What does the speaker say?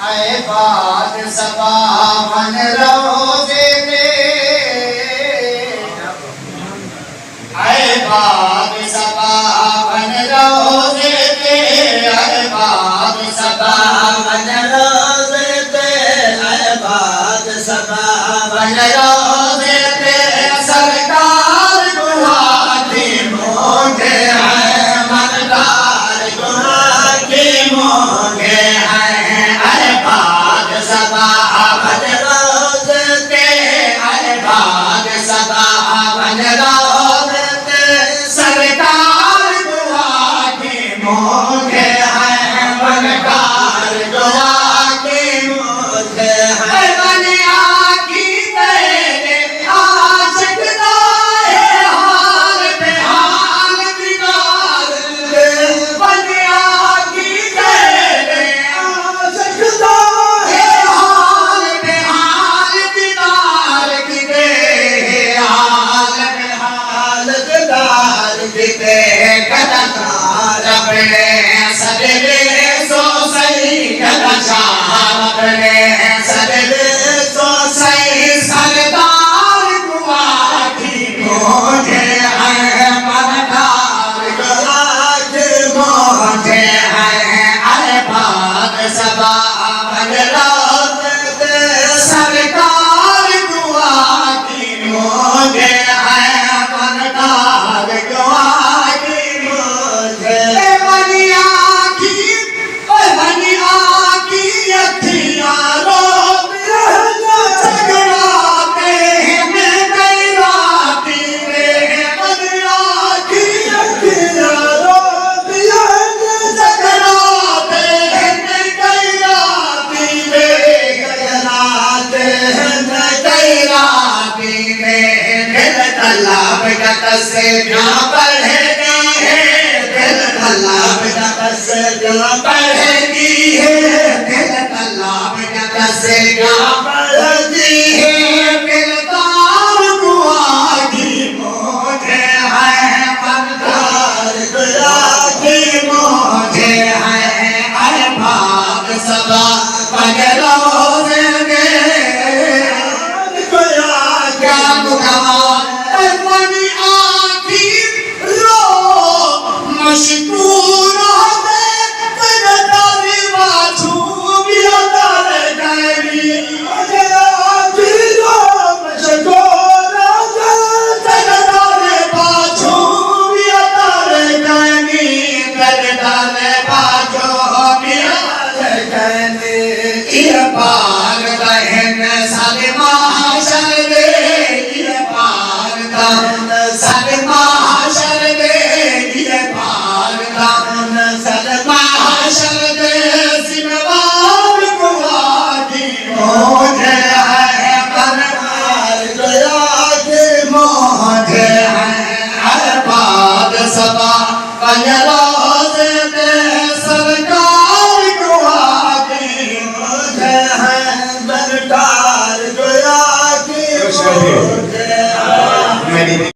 ऐ बाग सबा मन रोजे दे, ऐ बाग सबा मन रोजे दे, ऐ बाग सबा मन रोजे दे, ऐ बाग सबा मन रोजे दे। सरकार गुलाटी मोंगे हैं, मनकार गुलाटी मोंगे हैं। ऐ बाग सबा मन रोजे दे, ऐ बाग सबा मन रोजे दे। सरकार गुलाटी मोंगे हैं, मनकार गुलाटी मोंगे हैं। बनिया की तेरे आशिक दाए हाल बेहाल दीदार दे। बनिया की तेरे आशिक दाए हाल बेहाल दीदार दे। हाल बेहाल दीदार दे। कलाकार अपने सदे सो सही, कलाकार अपने सदे सो सही। सरदार गुलाटी मोंगे हैं, मनकार गुलाटी मोंगे हैं। ऐ बाग सबा मन रोजे दे, सरकार गुलाटी मोंगे हैं, मनकार गुलाटी मोंगे। बनिया की बनिया की अखियाँ रोती हैं, जगराते हैं मैं कई राती में। बनिया की अखियाँ रोती हैं, जगराते हैं मैं कई राती में। जगराते हैं मैं कई राती में। दिल तालाब का तस्वीर पढ़ती है, दिल तालाब का तस्वीर पढ़ती है। दिल तालाब का तस्वीर पढ़ती है। दिलदार गुलाटी मोंगे हैं, मनकार गुलाटी मोंगे हैं। ऐ बाग सबा मन रोजे दे, क्या गुनाह बनी आँखी रो मशकूर होते। तेरे दारी बाजू भी उतारे गैरी, तेरे आँखी रो मशकूर होते। तेरे दारी बाजू भी उतारे गैरी, तेरे दारी बाजू भी उतारे गैरी। ये बाग